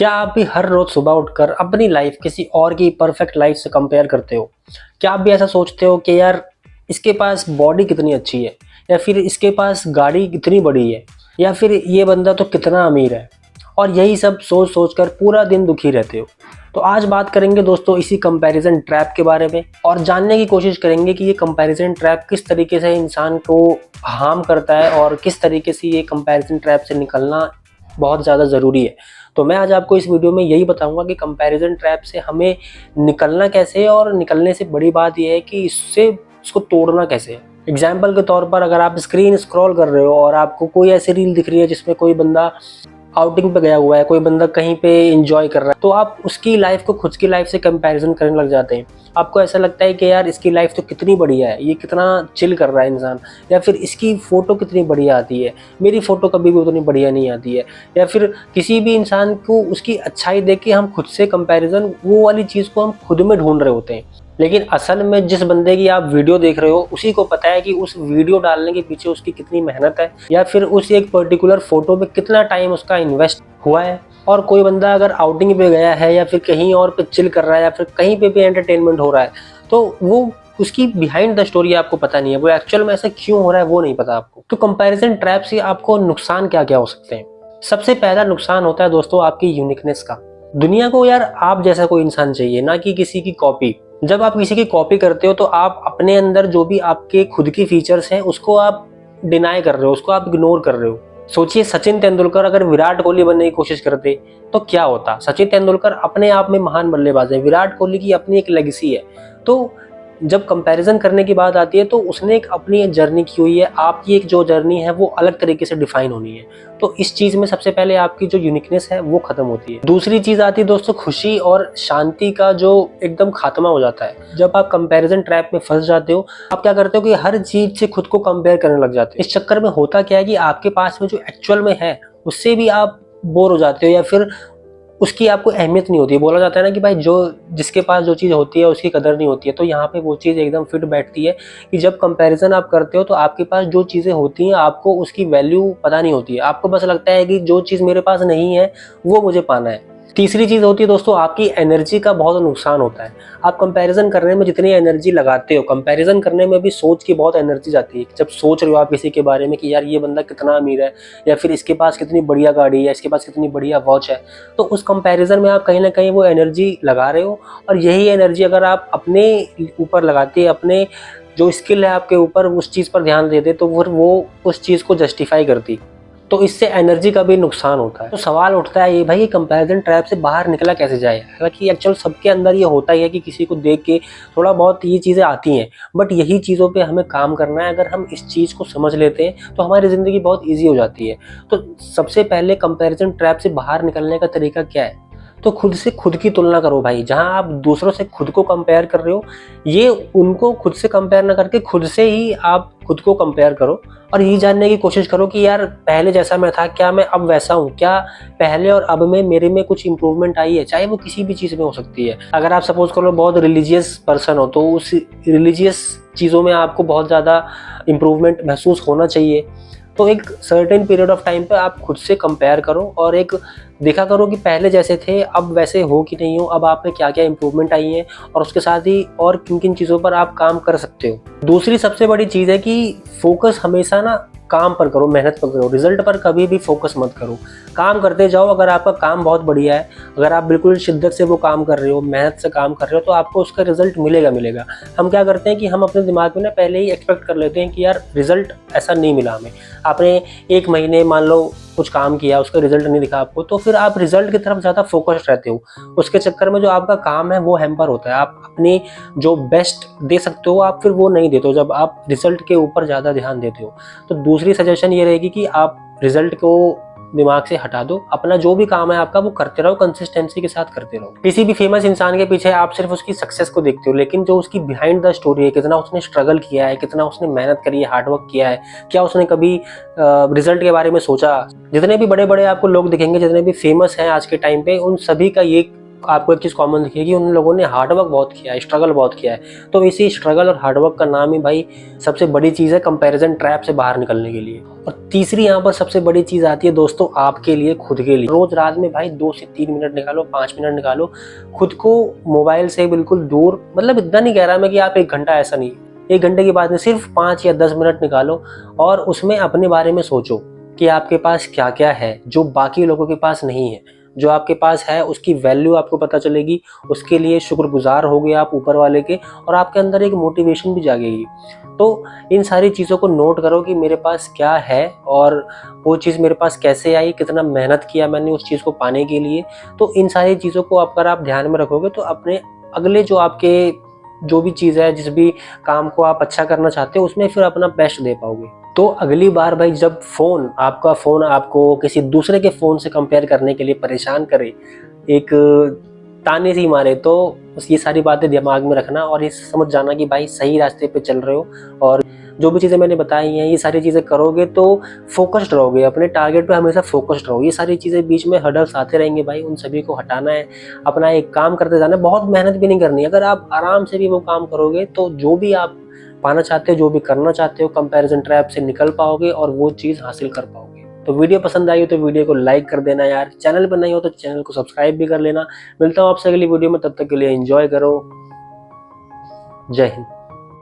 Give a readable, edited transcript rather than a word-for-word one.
क्या आप भी हर रोज सुबह उठकर अपनी लाइफ किसी और की परफेक्ट लाइफ से कंपेयर करते हो? क्या आप भी ऐसा सोचते हो कि यार इसके पास बॉडी कितनी अच्छी है, या फिर इसके पास गाड़ी कितनी बड़ी है, या फिर ये बंदा तो कितना अमीर है, और यही सब सोच सोच कर पूरा दिन दुखी रहते हो? तो आज बात करेंगे दोस्तों इसी कंपैरिजन ट्रैप के बारे में, और जानने की कोशिश करेंगे कि ये कंपैरिजन ट्रैप किस तरीके से इंसान को हार्म करता है और किस तरीके से ये कंपैरिजन ट्रैप से निकलना बहुत ज़्यादा ज़रूरी है। तो मैं आज आपको इस वीडियो में यही बताऊंगा कि कंपैरिजन ट्रैप से हमें निकलना कैसे है, और निकलने से बड़ी बात यह है कि इसको तोड़ना कैसे है। एग्जाम्पल के तौर पर, अगर आप स्क्रीन स्क्रॉल कर रहे हो और आपको कोई ऐसी रील दिख रही है जिसमें कोई बंदा आउटिंग पे गया हुआ है, कोई बंदा कहीं पे एंजॉय कर रहा है, तो आप उसकी लाइफ को खुद की लाइफ से कंपैरिजन करने लग जाते हैं। आपको ऐसा लगता है कि यार इसकी लाइफ तो कितनी बढ़िया है, ये कितना चिल कर रहा है इंसान, या फिर इसकी फ़ोटो कितनी बढ़िया आती है, मेरी फ़ोटो कभी भी उतनी बढ़िया नहीं आती है। या फिर किसी भी इंसान को उसकी अच्छाई देख के हम खुद से कंपैरिजन, वो वाली चीज़ को हम खुद में ढूंढ रहे होते हैं। लेकिन असल में जिस बंदे की आप वीडियो देख रहे हो उसी को पता है कि उस वीडियो डालने के पीछे उसकी कितनी मेहनत है, या फिर उस एक पर्टिकुलर फोटो में कितना टाइम उसका इन्वेस्ट हुआ है। और कोई बंदा अगर आउटिंग पे गया है या फिर कहीं और पे चिल कर रहा है या फिर कहीं पे भी एंटरटेनमेंट हो रहा है, तो वो उसकी बिहाइंड द स्टोरी आपको पता नहीं है, वो एक्चुअल में ऐसा क्यों हो रहा है वो नहीं पता आपको। तो कंपैरिजन ट्रैप से आपको नुकसान क्या क्या हो सकते हैं? सबसे पहला नुकसान होता है दोस्तों आपकी यूनिकनेस का। दुनिया को यार आप जैसा कोई इंसान चाहिए, ना कि किसी की कॉपी। जब आप किसी की कॉपी करते हो तो आप अपने अंदर जो भी आपके खुद की फीचर्स हैं उसको आप डिनाई कर रहे हो, उसको आप इग्नोर कर रहे हो। सोचिए, सचिन तेंदुलकर अगर विराट कोहली बनने की कोशिश करते तो क्या होता? सचिन तेंदुलकर अपने आप में महान बल्लेबाज है, विराट कोहली की अपनी एक लेगेसी है। तो जब कंपैरिजन करने की बात आती है तो उसने एक अपनी जर्नी की हुई है, आपकी एक जो जर्नी है वो अलग तरीके से डिफाइन होनी है। तो इस चीज में सबसे पहले आपकी जो यूनिकनेस है वो खत्म होती है। दूसरी चीज आती है दोस्तों खुशी और शांति का जो एकदम खात्मा हो जाता है। जब आप कंपैरिजन ट्रैप में फंस जाते हो, आप क्या करते हो कि हर चीज से खुद को कंपेयर करने लग जाते हो। इस चक्कर में होता क्या है कि आपके पास में जो एक्चुअल में है उससे भी आप बोर हो जाते हो, या फिर उसकी आपको अहमियत नहीं होती है। बोला जाता है ना कि भाई जो जिसके पास जो चीज़ होती है उसकी कदर नहीं होती है। तो यहाँ पे वो चीज़ एकदम फिट बैठती है कि जब कंपैरिजन आप करते हो तो आपके पास जो चीज़ें होती हैं आपको उसकी वैल्यू पता नहीं होती है। आपको बस लगता है कि जो चीज़ मेरे पास नहीं है वो मुझे पाना है। तीसरी चीज़ होती है दोस्तों आपकी एनर्जी का बहुत नुकसान होता है। आप कंपैरिजन करने में जितनी एनर्जी लगाते हो, कंपैरिजन करने में भी सोच की बहुत एनर्जी जाती है। जब सोच रहे हो आप किसी के बारे में कि यार ये बंदा कितना अमीर है, या फिर इसके पास कितनी बढ़िया गाड़ी है, इसके पास कितनी बढ़िया वॉच है, तो उस कंपैरिजन में आप कहीं ना कहीं वो एनर्जी लगा रहे हो। और यही एनर्जी अगर आप अपने ऊपर लगाते हैं, अपने जो स्किल है आपके ऊपर, उस चीज़ पर ध्यान देते, तो वो उस चीज़ को जस्टिफाई करती। तो इससे एनर्जी का भी नुकसान होता है। तो सवाल उठता है ये भाई, कंपैरिजन ट्रैप से बाहर निकला कैसे जाए? हालांकि एक्चुअल सबके अंदर ये होता ही है कि किसी को देख के थोड़ा बहुत ये चीज़ें आती हैं, बट यही चीज़ों पे हमें काम करना है। अगर हम इस चीज़ को समझ लेते हैं तो हमारी ज़िंदगी बहुत ईजी हो जाती है। तो सबसे पहले कंपैरिजन ट्रैप से बाहर निकलने का तरीका क्या है? तो खुद से खुद की तुलना करो भाई। जहां आप दूसरों से खुद को कंपेयर कर रहे हो, ये उनको खुद से कंपेयर ना करके खुद से ही आप खुद को कंपेयर करो, और ये जानने की कोशिश करो कि यार पहले जैसा मैं था क्या मैं अब वैसा हूँ, क्या पहले और अब में मेरे में कुछ इंप्रूवमेंट आई है, चाहे वो किसी भी चीज़ में हो सकती है। अगर आप सपोज करो बहुत रिलीजियस पर्सन हो तो उस रिलीजियस चीज़ों में आपको बहुत ज़्यादा इंप्रूवमेंट महसूस होना चाहिए। तो एक सर्टेन पीरियड ऑफ टाइम पे आप खुद से कंपेयर करो और एक देखा करो कि पहले जैसे थे अब वैसे हो कि नहीं हो, अब आप में क्या क्या इंप्रूवमेंट आई है, और उसके साथ ही और किन किन चीज़ों पर आप काम कर सकते हो। दूसरी सबसे बड़ी चीज़ है कि फोकस हमेशा ना काम पर करो, मेहनत पर करो, रिजल्ट पर कभी भी फोकस मत करो। काम करते जाओ। अगर आपका काम बहुत बढ़िया है, अगर आप बिल्कुल शिद्दत से वो काम कर रहे हो, मेहनत से काम कर रहे हो, तो आपको उसका रिजल्ट मिलेगा। हम क्या करते हैं कि हम अपने दिमाग में ना पहले ही एक्सपेक्ट कर लेते हैं कि यार रिजल्ट ऐसा नहीं मिला हमें। आपने एक महीने मान लो कुछ काम किया, उसका रिजल्ट नहीं दिखा आपको, तो फिर आप रिजल्ट की तरफ ज़्यादा फोकस्ड रहते हो। उसके चक्कर में जो आपका काम है वो हैम्पर होता है। आप अपनी जो बेस्ट दे सकते हो आप फिर वो नहीं देते हो, जब आप रिजल्ट के ऊपर ज़्यादा ध्यान देते हो। तो दूसरी सजेशन ये रहेगी कि आप रिजल्ट को दिमाग से हटा दो, अपना जो भी काम है आपका वो करते रहो, कंसिस्टेंसी के साथ करते रहो। किसी भी फेमस इंसान के पीछे आप सिर्फ उसकी सक्सेस को देखते हो, लेकिन जो उसकी बिहाइंड द स्टोरी है, कितना उसने स्ट्रगल किया है, कितना उसने मेहनत करी है, हार्डवर्क किया है, क्या उसने कभी रिजल्ट के बारे में सोचा। जितने भी बड़े बड़े आपको लोग दिखेंगे, जितने भी फेमस हैं आज के टाइम पे, उन सभी का ये आपको एक चीज़ कॉमन दिखेगी, उन लोगों ने हार्डवर्क बहुत किया है, स्ट्रगल बहुत किया है। तो इसी स्ट्रगल और हार्डवर्क का नाम ही भाई सबसे बड़ी चीज़ है कंपैरिजन ट्रैप से बाहर निकलने के लिए। और तीसरी यहाँ पर सबसे बड़ी चीज़ आती है दोस्तों आपके लिए, खुद के लिए। रोज़ रात में भाई 2 से 3 मिनट निकालो, 5 मिनट निकालो, खुद को मोबाइल से बिल्कुल दूर, मतलब इतना नहीं कह रहा मैं कि आप 1 घंटा, ऐसा नहीं, 1 घंटे की बात नहीं, सिर्फ 5 या 10 मिनट निकालो और उसमें अपने बारे में सोचो कि आपके पास क्या क्या है जो बाकी लोगों के पास नहीं है। जो आपके पास है उसकी वैल्यू आपको पता चलेगी, उसके लिए शुक्रगुजार होगे आप ऊपर वाले के, और आपके अंदर एक मोटिवेशन भी जागेगी। तो इन सारी चीज़ों को नोट करो कि मेरे पास क्या है और वो चीज़ मेरे पास कैसे आई, कितना मेहनत किया मैंने उस चीज़ को पाने के लिए। तो इन सारी चीज़ों को अगर आप ध्यान में रखोगे तो अपने अगले जो आपके जो भी चीज़ है, जिस भी काम को आप अच्छा करना चाहते हो, उसमें फिर अपना बेस्ट दे पाओगे। तो अगली बार भाई जब आपका फ़ोन आपको किसी दूसरे के फ़ोन से कंपेयर करने के लिए परेशान करे, एक ताने सी मारे, तो ये सारी बातें दिमाग में रखना और ये समझ जाना कि भाई सही रास्ते पे चल रहे हो। और जो भी चीज़ें मैंने बताई हैं, ये सारी चीज़ें करोगे तो फोकस्ड रहोगे, अपने टारगेट पे हमेशा फोकस्ड रहो। ये सारी चीज़ें बीच में हर्डल्स आते रहेंगे भाई, उन सभी को हटाना है, अपना एक काम करते जाना है, बहुत मेहनत भी नहीं करनी है। अगर आप आराम से भी वो काम करोगे तो जो भी आप पाना चाहते हो, जो भी करना चाहते हो, कंपैरिजन ट्रैप से निकल पाओगे और वो चीज़ हासिल कर पाओगे। तो वीडियो पसंद आई हो तो वीडियो को लाइक कर देना यार, चैनल पर नहीं हो तो चैनल को सब्सक्राइब भी कर लेना। मिलता हूँ आपसे अगली वीडियो में, तब तक के लिए एंजॉय करो। जय हिंद।